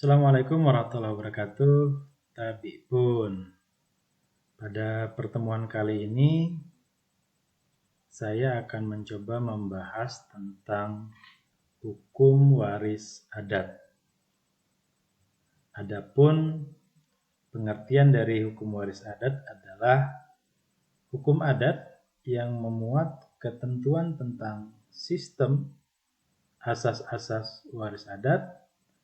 Assalamualaikum warahmatullahi wabarakatuh. Tabi pun. Pada pertemuan kali ini saya akan mencoba membahas tentang hukum waris adat. Adapun pengertian dari hukum waris adat adalah hukum adat yang memuat ketentuan tentang sistem, asas-asas waris adat,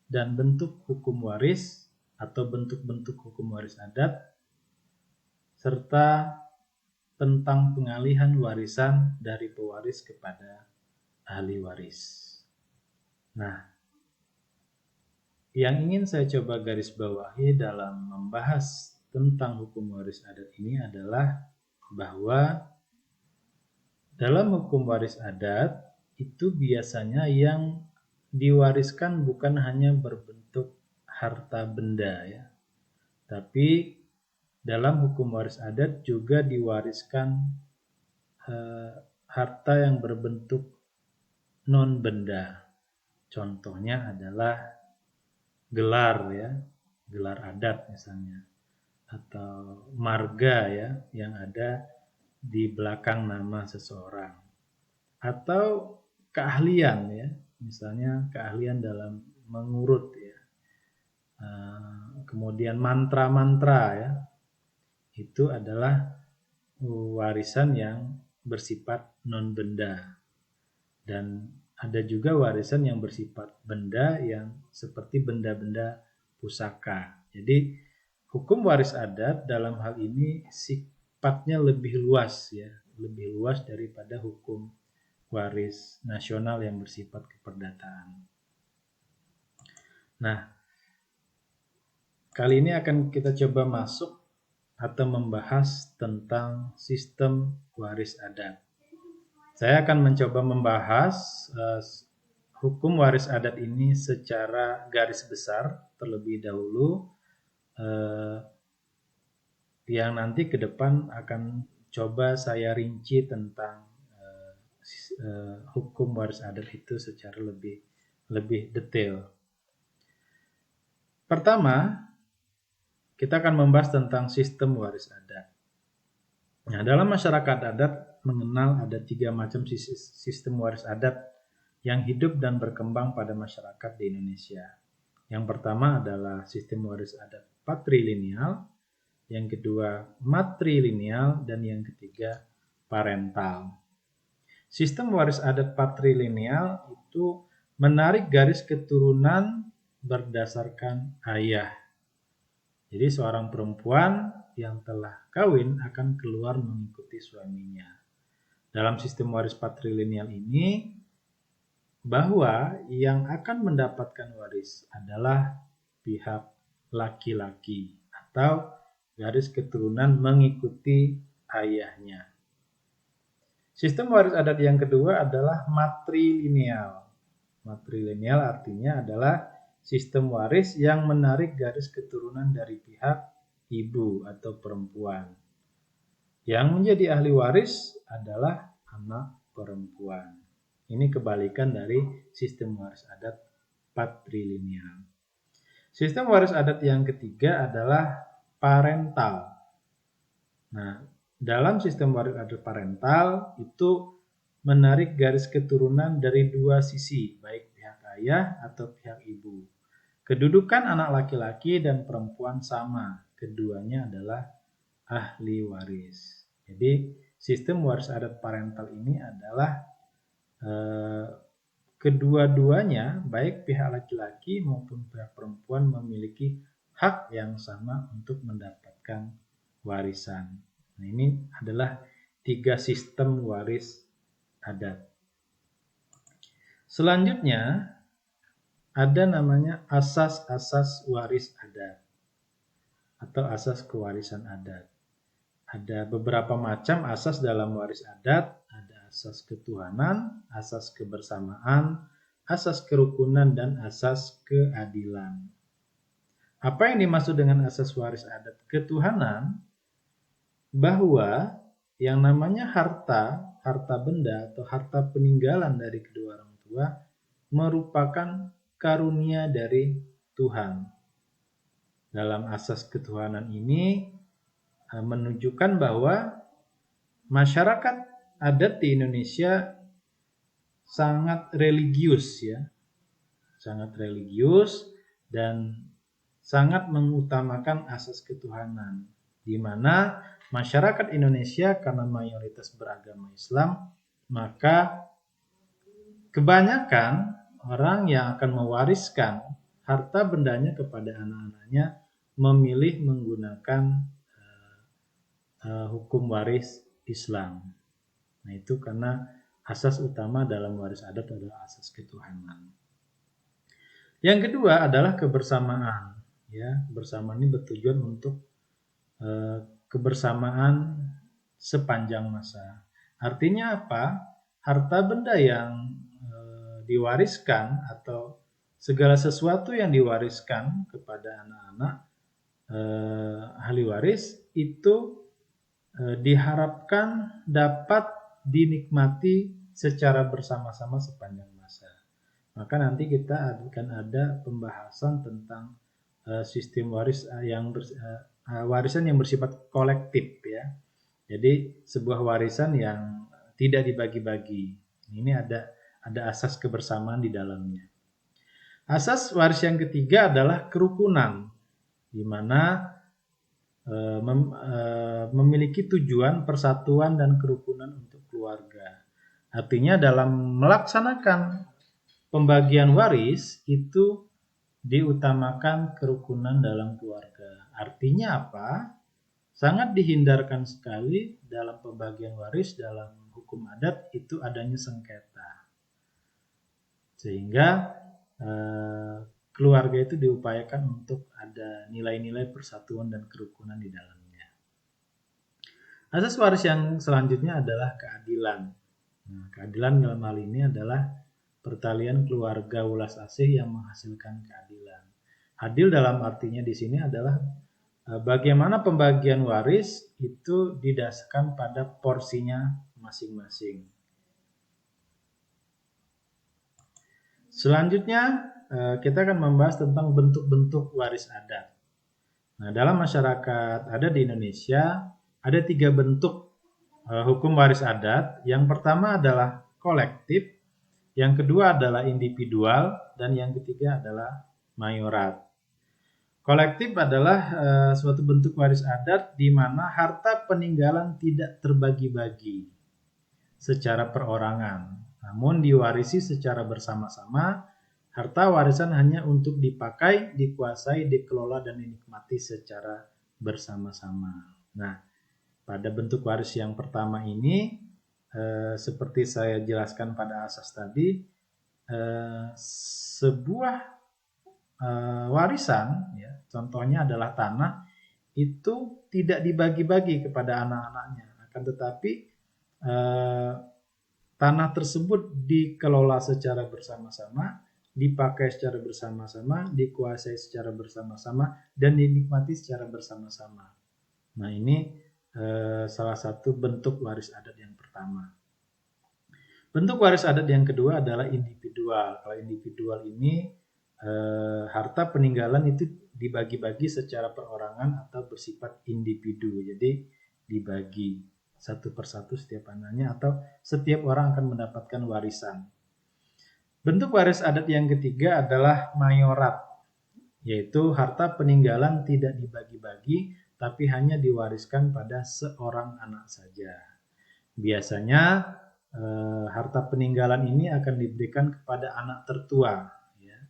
dan bentuk hukum waris atau bentuk-bentuk hukum waris adat, serta tentang pengalihan warisan dari pewaris kepada ahli waris. Nah, yang ingin saya coba garis bawahi dalam membahas tentang hukum waris adat ini adalah bahwa dalam hukum waris adat itu biasanya yang diwariskan bukan hanya berbentuk harta benda ya, tapi dalam hukum waris adat juga diwariskan harta yang berbentuk non benda. Contohnya adalah gelar ya, gelar adat misalnya, atau marga ya yang ada di belakang nama seseorang, atau keahlian ya, misalnya keahlian dalam mengurut ya, kemudian mantra-mantra ya, itu adalah warisan yang bersifat non benda. Dan ada juga warisan yang bersifat benda yang seperti benda-benda pusaka. Jadi hukum waris adat dalam hal ini sifatnya lebih luas ya, lebih luas daripada hukum waris nasional yang bersifat keperdataan. Nah, kali ini akan kita coba masuk atau membahas tentang sistem waris adat. Saya akan mencoba membahas hukum waris adat ini secara garis besar terlebih dahulu, yang nanti ke depan akan coba saya rinci tentang hukum waris adat itu secara lebih detail. Pertama, kita akan membahas tentang sistem waris adat. Nah, dalam masyarakat adat mengenal ada 3 macam sistem waris adat yang hidup dan berkembang pada masyarakat di Indonesia. Yang pertama adalah sistem waris adat patrilineal, yang kedua matrilineal, dan yang ketiga parental. Sistem waris adat patrilineal itu menarik garis keturunan berdasarkan ayah. Jadi seorang perempuan yang telah kawin akan keluar mengikuti suaminya. Dalam sistem waris patrilineal ini, bahwa yang akan mendapatkan waris adalah pihak laki-laki atau garis keturunan mengikuti ayahnya. Sistem waris adat yang kedua adalah matrilineal. Matrilineal artinya adalah sistem waris yang menarik garis keturunan dari pihak ibu atau perempuan. Yang menjadi ahli waris adalah anak perempuan. Ini kebalikan dari sistem waris adat patrilineal. Sistem waris adat yang ketiga adalah parental. Nah, dalam sistem waris adat parental itu menarik garis keturunan dari 2 sisi, baik pihak ayah atau pihak ibu. Kedudukan anak laki-laki dan perempuan sama, keduanya adalah ahli waris. Jadi sistem waris adat parental ini adalah kedua-duanya, baik pihak laki-laki maupun pihak perempuan, memiliki hak yang sama untuk mendapatkan warisan. Nah, ini adalah 3 sistem waris adat. Selanjutnya ada namanya asas-asas waris adat atau asas kewarisan adat. Ada beberapa macam asas dalam waris adat. Ada asas ketuhanan, asas kebersamaan, asas kerukunan, dan asas keadilan. Apa yang dimaksud dengan asas waris adat ketuhanan? Bahwa yang namanya harta benda atau harta peninggalan dari kedua orang tua merupakan karunia dari Tuhan. Dalam asas ketuhanan ini menunjukkan bahwa masyarakat adat di Indonesia sangat religius ya. Sangat religius dan sangat mengutamakan asas ketuhanan, di mana masyarakat Indonesia karena mayoritas beragama Islam, maka kebanyakan orang yang akan mewariskan harta bendanya kepada anak-anaknya memilih menggunakan hukum waris Islam. Nah, itu karena asas utama dalam waris adat adalah asas ketuhanan. Yang kedua adalah kebersamaan. Ya, kebersamaan ini bertujuan untuk kebersamaan sepanjang masa. Artinya apa? Harta benda yang diwariskan atau segala sesuatu yang diwariskan kepada anak-anak ahli waris itu diharapkan dapat dinikmati secara bersama-sama sepanjang masa. Maka nanti kita akan ada pembahasan tentang sistem warisan yang bersifat kolektif ya. Jadi sebuah warisan yang tidak dibagi-bagi. Ini ada asas kebersamaan di dalamnya. Asas waris yang ketiga adalah kerukunan, di mana memiliki tujuan persatuan dan kerukunan untuk keluarga. Artinya dalam melaksanakan pembagian waris itu diutamakan kerukunan dalam keluarga. Artinya apa? Sangat dihindarkan sekali dalam pembagian waris dalam hukum adat itu adanya sengketa. Sehingga keluarga itu diupayakan untuk ada nilai-nilai persatuan dan kerukunan di dalamnya. Asas waris yang selanjutnya adalah keadilan. Nah, keadilan dalam hal ini adalah pertalian keluarga ulas asih yang menghasilkan keadilan. Adil dalam artinya di sini adalah bagaimana pembagian waris itu didasarkan pada porsinya masing-masing. Selanjutnya kita akan membahas tentang bentuk-bentuk waris adat. Nah, dalam masyarakat adat di Indonesia ada 3 bentuk hukum waris adat. Yang pertama adalah kolektif, yang kedua adalah individual, dan yang ketiga adalah mayorat. Kolektif adalah suatu bentuk waris adat di mana harta peninggalan tidak terbagi-bagi secara perorangan, namun diwarisi secara bersama-sama. Harta warisan hanya untuk dipakai, dikuasai, dikelola, dan dinikmati secara bersama-sama. Nah, pada bentuk waris yang pertama ini, seperti saya jelaskan pada asas tadi, sebuah warisan, ya, contohnya adalah tanah, itu tidak dibagi-bagi kepada anak-anaknya, akan tetapi tanah tersebut dikelola secara bersama-sama, dipakai secara bersama-sama, dikuasai secara bersama-sama, dan dinikmati secara bersama-sama. Nah, ini salah satu bentuk waris adat yang pertama. Bentuk waris adat yang kedua adalah individual. Kalau individual ini harta peninggalan itu dibagi-bagi secara perorangan atau bersifat individu. Jadi dibagi satu persatu setiap anaknya atau setiap orang akan mendapatkan warisan. Bentuk waris adat yang ketiga adalah mayorat, yaitu harta peninggalan tidak dibagi-bagi tapi hanya diwariskan pada seorang anak saja. Biasanya harta peninggalan ini akan diberikan kepada anak tertua. Ya.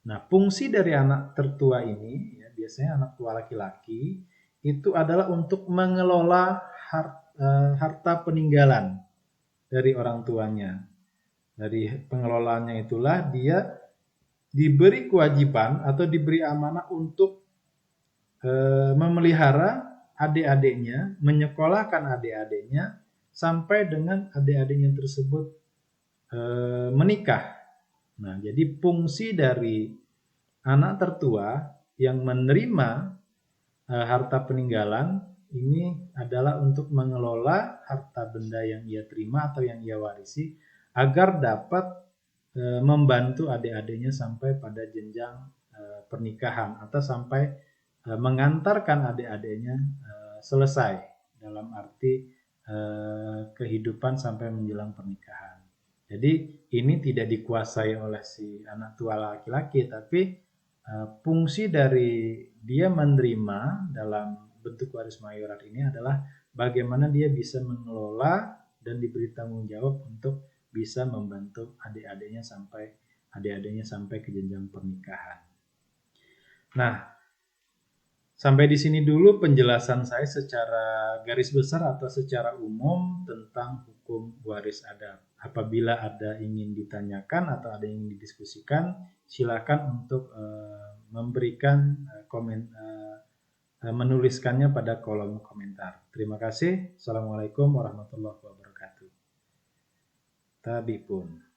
Nah, fungsi dari anak tertua ini, ya, biasanya anak tua laki-laki, itu adalah untuk mengelola harta peninggalan dari orang tuanya. Dari pengelolaannya itulah dia diberi kewajiban atau diberi amanah untuk memelihara adik-adiknya, menyekolahkan adik-adiknya sampai dengan adik-adiknya tersebut menikah. Nah, jadi fungsi dari anak tertua yang menerima harta peninggalan ini adalah untuk mengelola harta benda yang ia terima atau yang ia warisi agar dapat membantu adik-adiknya sampai pada jenjang pernikahan atau sampai mengantarkan adik-adiknya selesai dalam arti kehidupan sampai menjelang pernikahan. Jadi ini tidak dikuasai oleh si anak tua laki-laki, tapi fungsi dari dia menerima dalam bentuk waris mayorat ini adalah bagaimana dia bisa mengelola dan diberi tanggung jawab untuk bisa membantu adik-adiknya sampai ke jenjang pernikahan. Nah, sampai di sini dulu penjelasan saya secara garis besar atau secara umum tentang hukum waris adat. Apabila ada ingin ditanyakan atau ada yang ingin didiskusikan, silakan untuk memberikan menuliskannya pada kolom komentar. Terima kasih. Assalamualaikum warahmatullahi wabarakatuh. Tabipun.